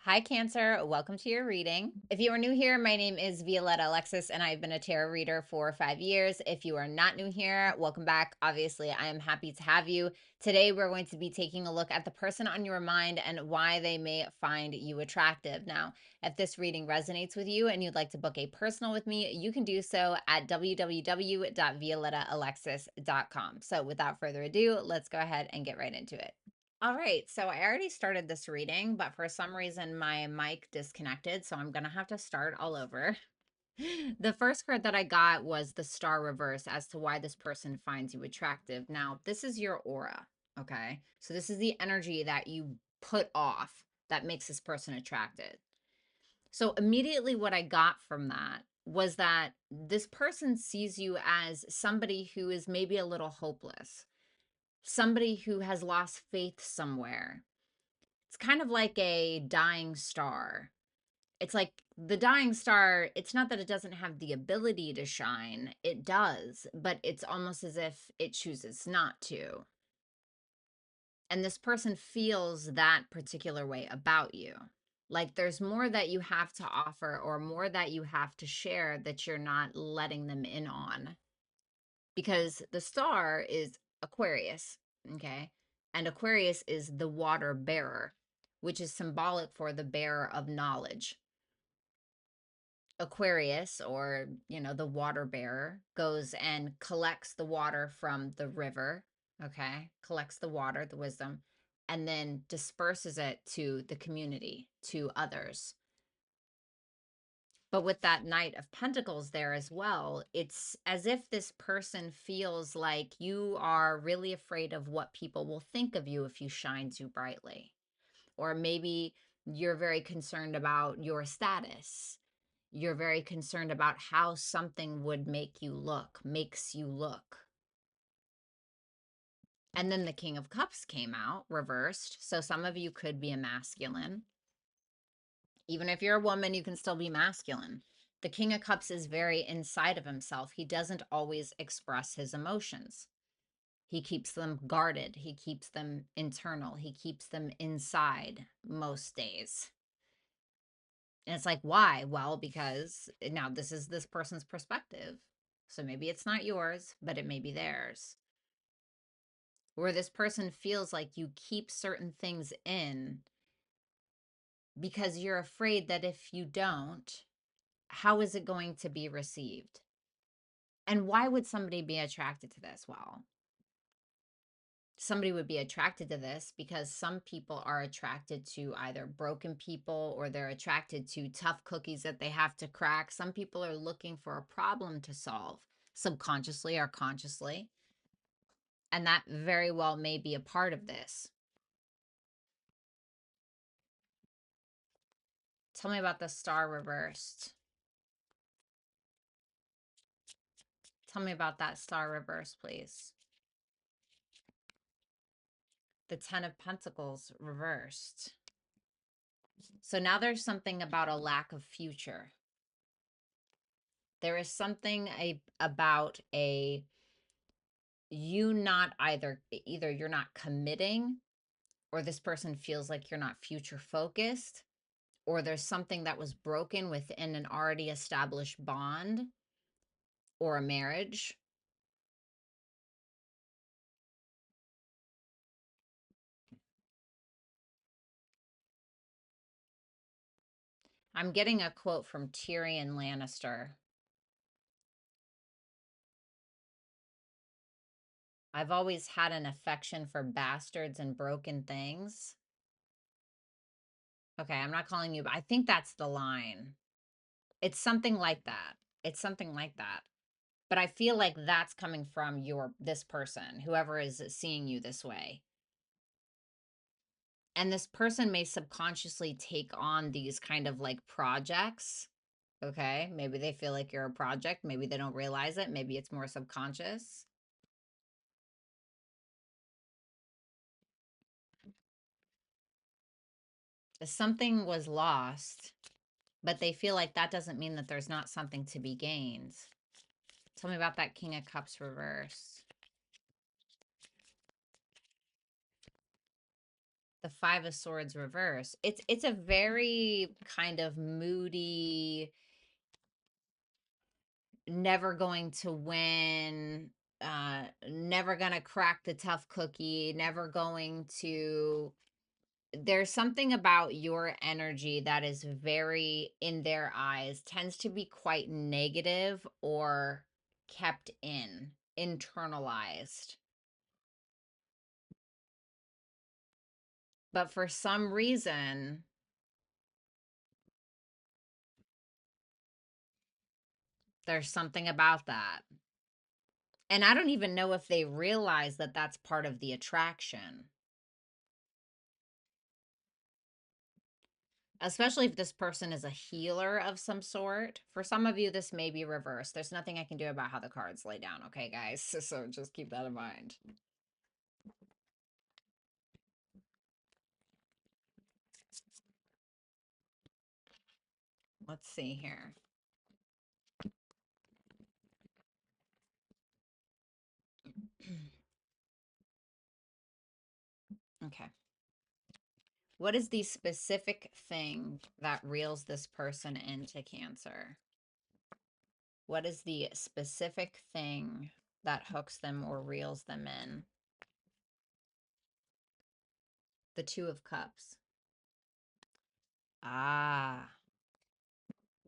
Hi, Cancer. Welcome to your reading. If you are new here, my name is Violetta Alexis, and I've been a tarot reader for 5 years. If you are not new here, welcome back. Obviously, I am happy to have you. Today, we're going to be taking a look at the person on your mind and why they may find you attractive. Now, if this reading resonates with you and you'd like to book a personal with me, you can do so at www.violettaalexis.com. So without further ado, let's go ahead and get right into it. All right, so I already started this reading, but for some reason my mic disconnected, so I'm gonna have to start all over. The first card that I got was the Star Reverse as to why this person finds you attractive. Now, this is your aura, okay? So this is the energy that you put off that makes this person attracted. So immediately what I got from that was that this person sees you as somebody who is maybe a little hopeless, somebody who has lost faith somewhere. It's kind of like a dying star. It's like the dying star, it's not that it doesn't have the ability to shine, it does, but it's almost as if it chooses not to. And this person feels that particular way about you. Like there's more that you have to offer or more that you have to share that you're not letting them in on. Because the star is Aquarius, okay? And Aquarius is the water bearer, which is symbolic for the bearer of knowledge. Aquarius, or, the water bearer, goes and collects the water from the river, okay? Collects the water, the wisdom, and then disperses it to the community, to others. But with that Knight of Pentacles there as well, it's as if this person feels like you are really afraid of what people will think of you if you shine too brightly. Or maybe you're very concerned about your status. You're very concerned about how something would makes you look. And then the King of Cups came out reversed. So some of you could be a masculine. Even if you're a woman, you can still be masculine. The King of Cups is very inside of himself. He doesn't always express his emotions. He keeps them guarded. He keeps them internal. He keeps them inside most days. And it's like, why? Well, because now this is this person's perspective. So maybe it's not yours, but it may be theirs. Where this person feels like you keep certain things in because you're afraid that if you don't, how is it going to be received? And why would somebody be attracted to this? Well, somebody would be attracted to this because some people are attracted to either broken people or they're attracted to tough cookies that they have to crack. Some people are looking for a problem to solve, subconsciously or consciously. And that very well may be a part of this. Tell me about the Star reversed. Tell me about that Star reverse, please. The Ten of Pentacles reversed. So now there's something about a lack of future. There is something about you not either you're not committing, or this person feels like you're not future focused, or there's something that was broken within an already established bond or a marriage. I'm getting a quote from Tyrion Lannister. I've always had an affection for bastards and broken things. Okay, I'm not calling you, but I think that's the line. It's something like that. It's something like that. But I feel like that's coming from this person, whoever is seeing you this way. And this person may subconsciously take on these kind of like projects. Okay, maybe they feel like you're a project. Maybe they don't realize it. Maybe it's more subconscious. Something was lost, but they feel like that doesn't mean that there's not something to be gained. Tell me about that King of Cups reverse. The Five of Swords reverse. It's a very kind of moody, never going to win, never gonna crack the tough cookie, never going to. There's something about your energy that is very, in their eyes, tends to be quite negative or kept in, internalized. But for some reason, there's something about that. And I don't even know if they realize that that's part of the attraction. Especially if this person is a healer of some sort. For some of you, this may be reversed. There's nothing I can do about how the cards lay down, okay, guys? So just keep that in mind. Let's see here. Okay. What is the specific thing that reels this person into Cancer? What is the specific thing that hooks them or reels them in? The Two of Cups. Ah,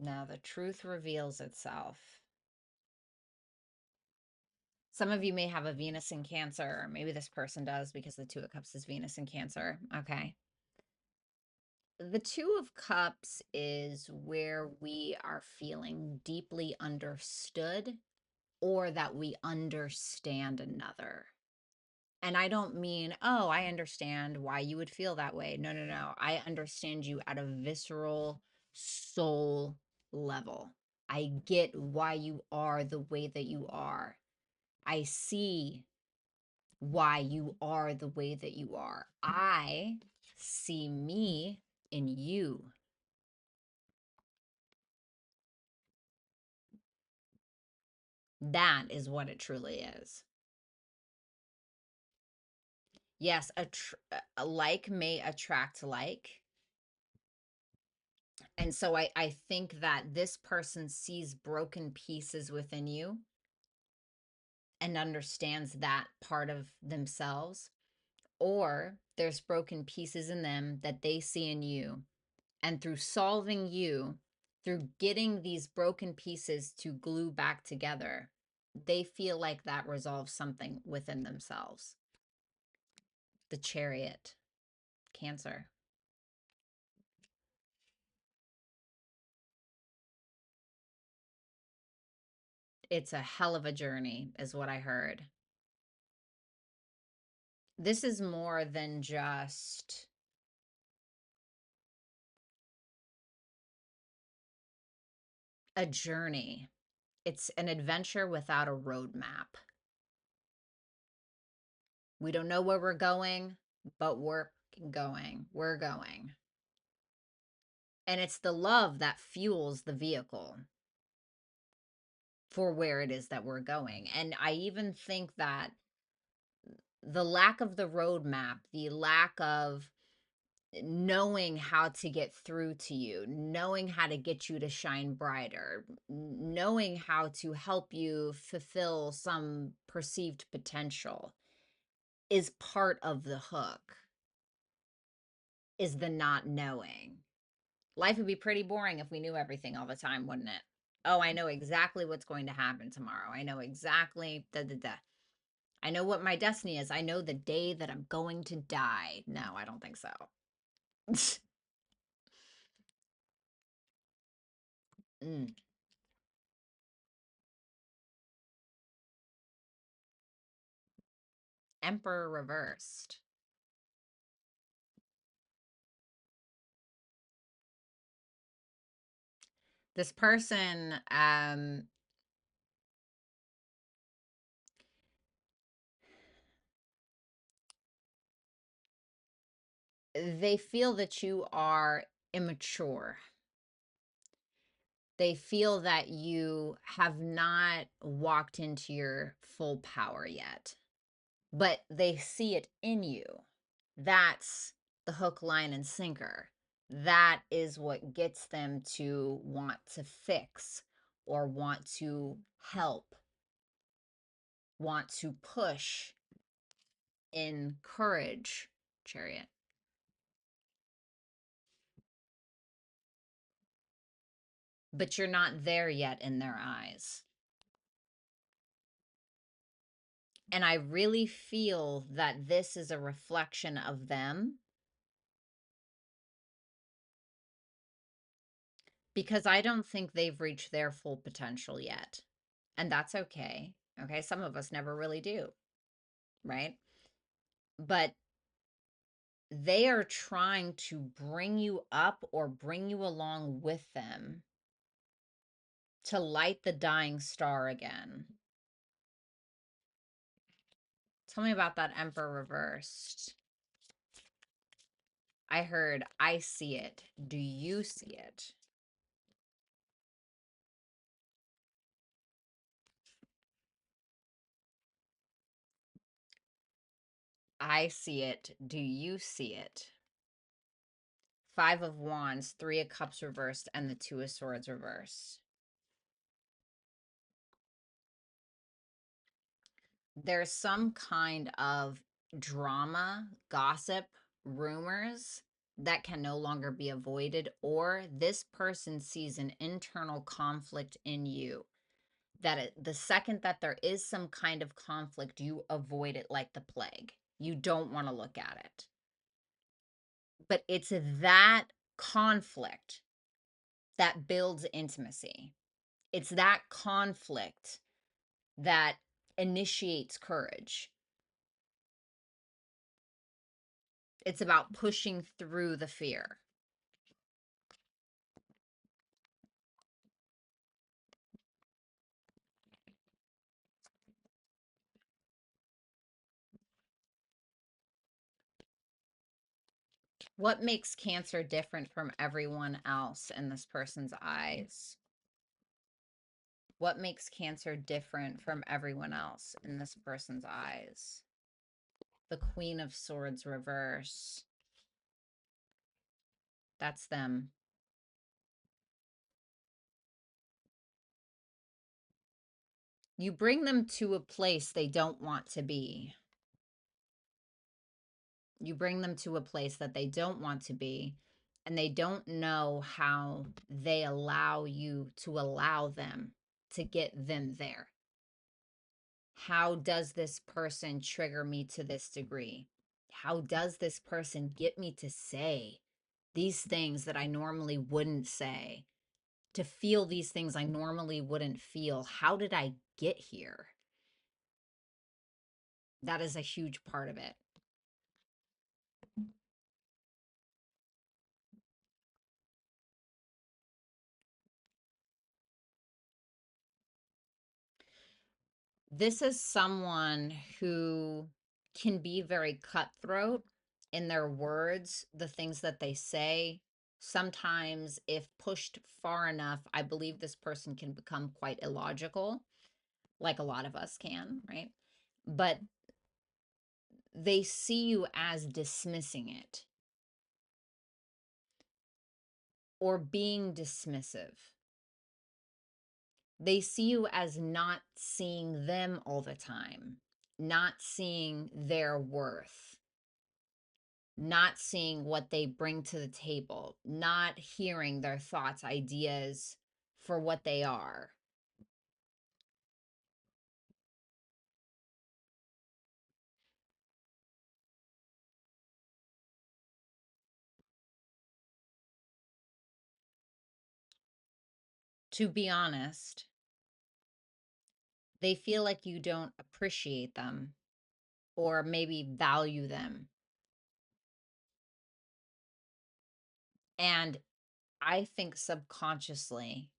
now the truth reveals itself. Some of you may have a Venus in Cancer, or maybe this person does because the Two of Cups is Venus in Cancer. Okay. The Two of Cups is where we are feeling deeply understood or that we understand another. And I don't mean, oh, I understand why you would feel that way. No, no, no. I understand you at a visceral soul level. I get why you are the way that you are. I see why you are the way that you are. I see me in you. That is what it truly is. Yes, a like may attract like. And so I think that this person sees broken pieces within you and understands that part of themselves, or there's broken pieces in them that they see in you. And through solving you, through getting these broken pieces to glue back together, they feel like that resolves something within themselves. The Chariot, Cancer. It's a hell of a journey, is what I heard. This is more than just a journey. It's an adventure without a roadmap. We don't know where we're going, but we're going. We're going. And it's the love that fuels the vehicle for where it is that we're going. And I even think that the lack of the roadmap, the lack of knowing how to get through to you, knowing how to get you to shine brighter, knowing how to help you fulfill some perceived potential is part of the hook, is the not knowing. Life would be pretty boring if we knew everything all the time, wouldn't it? Oh, I know exactly what's going to happen tomorrow. I know exactly I know what my destiny is. I know the day that I'm going to die. No, I don't think so. Mm. Emperor reversed. This person, they feel that you are immature. They feel that you have not walked into your full power yet, but they see it in you. That's the hook, line, and sinker. That is what gets them to want to fix or want to help, want to push, encourage, Chariot. But you're not there yet in their eyes. And I really feel that this is a reflection of them, because I don't think they've reached their full potential yet. And that's okay. Okay. Some of us never really do. Right. But they are trying to bring you up or bring you along with them to light the dying star again. Tell me about that Emperor reversed. I heard, I see it. Do you see it? I see it. Do you see it? Five of Wands, Three of Cups reversed, and the Two of Swords reversed. There's some kind of drama, gossip, rumors that can no longer be avoided, or this person sees an internal conflict in you that the second that there is some kind of conflict, you avoid it like the plague. You don't want to look at it. But it's that conflict that builds intimacy. It's that conflict that initiates courage. It's about pushing through the fear. What makes Cancer different from everyone else in this person's eyes? What makes Cancer different from everyone else in this person's eyes? The Queen of Swords reverse. That's them. You bring them to a place they don't want to be. You bring them to a place that they don't want to be, and they don't know how they allow you to allow them to get them there. How does this person trigger me to this degree? How does this person get me to say these things that I normally wouldn't say? To feel these things I normally wouldn't feel? How did I get here? That is a huge part of it. This is someone who can be very cutthroat in their words, the things that they say. Sometimes, if pushed far enough, I believe this person can become quite illogical, like a lot of us can, right? But they see you as dismissing it or being dismissive. They see you as not seeing them all the time, not seeing their worth, not seeing what they bring to the table, not hearing their thoughts, ideas for what they are. To be honest, they feel like you don't appreciate them or maybe value them. And I think subconsciously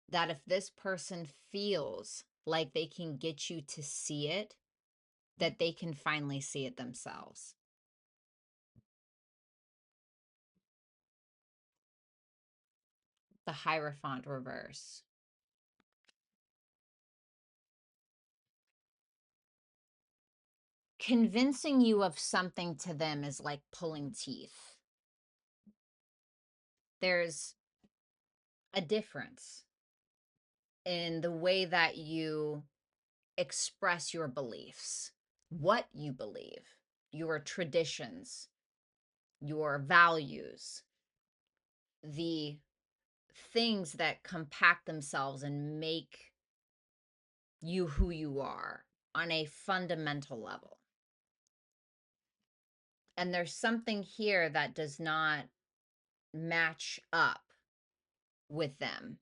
that if this person feels like they can get you to see it, that they can finally see it themselves. The Hierophant reverse. convincing you of something to them is like pulling teeth. There's a difference in the way that you express your beliefs, what you believe, your traditions, your values, the things that compact themselves and make you who you are on a fundamental level. And there's something here that does not match up with them.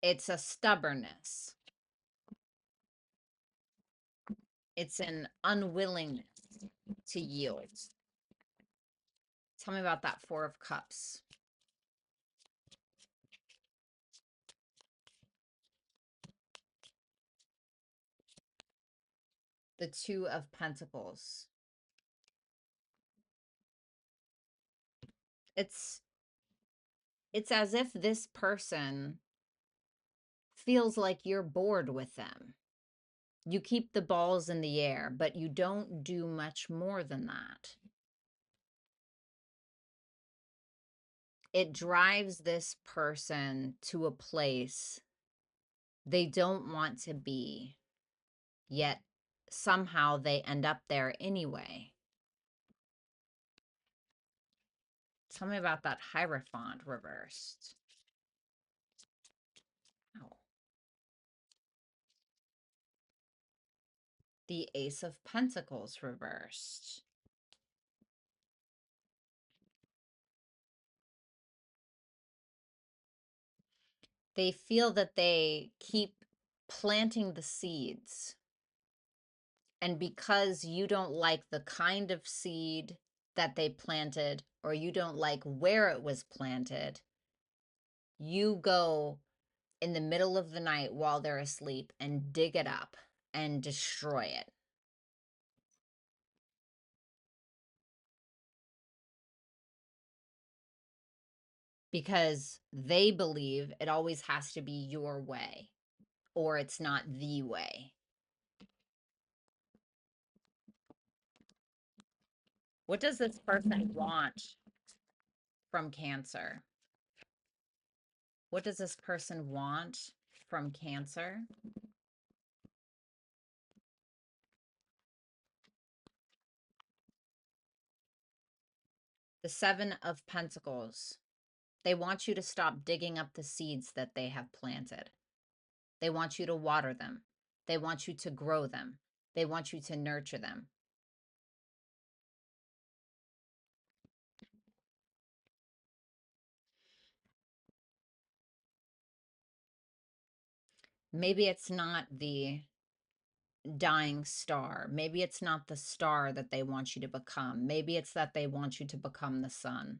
It's a stubbornness. It's an unwillingness to yield. Tell me about that Four of Cups. The Two of Pentacles. It's as if this person feels like you're bored with them. You keep the balls in the air, but you don't do much more than that. It drives this person to a place they don't want to be, yet somehow they end up there anyway. Tell me about that Hierophant reversed. Oh. The Ace of Pentacles reversed. They feel that they keep planting the seeds. And because you don't like the kind of seed that they planted, or you don't like where it was planted, you go in the middle of the night while they're asleep and dig it up and destroy it. Because they believe it always has to be your way, or it's not the way. What does this person want from Cancer? What does this person want from Cancer? The Seven of Pentacles. They want you to stop digging up the seeds that they have planted. They want you to water them. They want you to grow them. They want you to nurture them. Maybe it's not the dying star. Maybe it's not the star that they want you to become. Maybe it's that they want you to become the sun.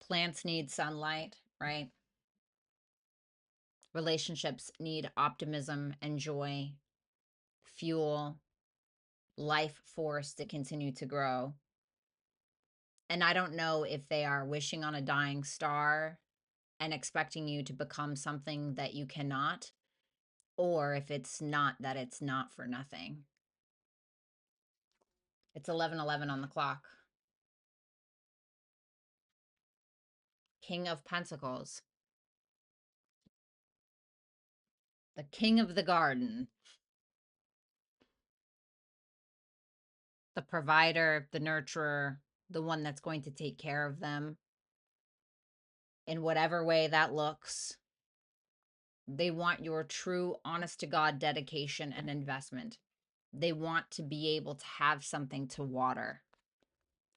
Plants need sunlight, right? Relationships need optimism and joy, fuel, life force to continue to grow. And I don't know if they are wishing on a dying star and expecting you to become something that you cannot, or if it's not that it's not for nothing. It's 11:11 on the clock. King of Pentacles. The king of the garden. The provider, the nurturer, the one that's going to take care of them in whatever way that looks. They want your true, honest to God dedication and investment. They want to be able to have something to water,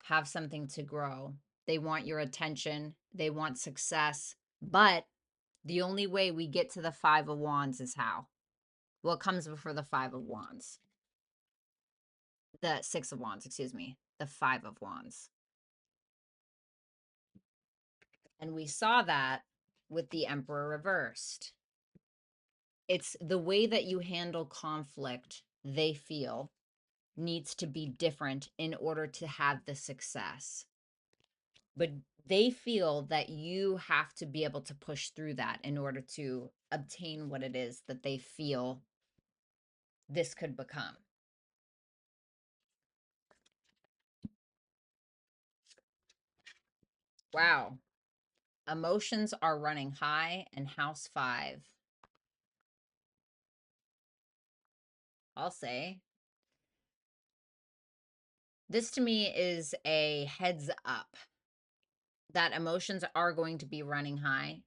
have something to grow. They want your attention. They want success. But the only way we get to the Five of Wands is how? What comes before the Five of Wands? The Six of Wands, excuse me. The Five of Wands. And we saw that with the Emperor reversed. It's the way that you handle conflict, they feel, needs to be different in order to have the success. But they feel that you have to be able to push through that in order to obtain what it is that they feel this could become. Wow. Emotions are running high in house 5. I'll say this to me is a heads up that emotions are going to be running high.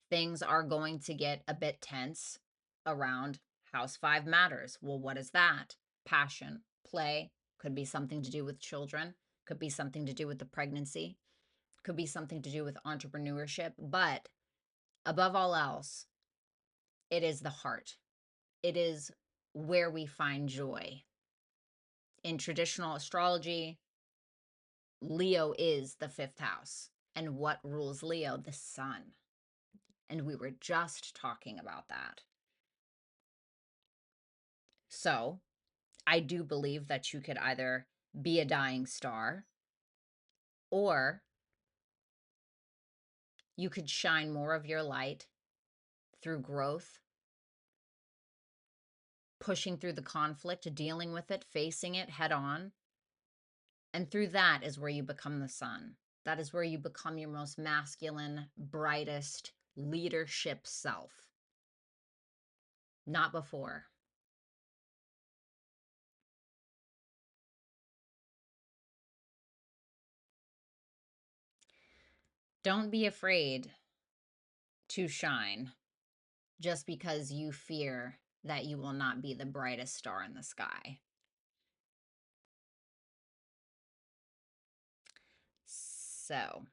Things are going to get a bit tense around house 5 matters. Well, what is that? Passion, play, could be something to do with children, could be something to do with the pregnancy, could be something to do with entrepreneurship, but above all else, it is the heart. It is where we find joy. In traditional astrology, Leo is the 5th house. And what rules Leo? The sun. And we were just talking about that. So I do believe that you could either be a dying star, or you could shine more of your light through growth, pushing through the conflict, dealing with it, facing it head on. And through that is where you become the sun. That is where you become your most masculine, brightest leadership self. Not before. Don't be afraid to shine just because you fear that you will not be the brightest star in the sky. So,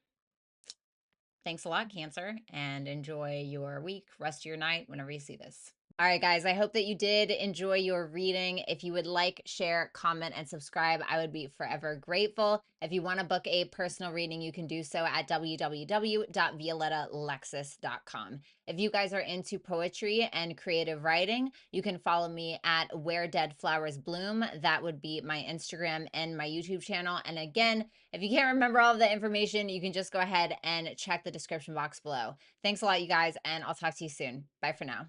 thanks a lot, Cancer, and enjoy your week, rest of your night, whenever you see this. All right, guys, I hope that you did enjoy your reading. If you would like, share, comment, and subscribe, I would be forever grateful. If you want to book a personal reading, you can do so at www.violettalexis.com. If you guys are into poetry and creative writing, you can follow me at Where Dead Flowers Bloom. That would be my Instagram and my YouTube channel. And again, if you can't remember all of the information, you can just go ahead and check the description box below. Thanks a lot, you guys, and I'll talk to you soon. Bye for now.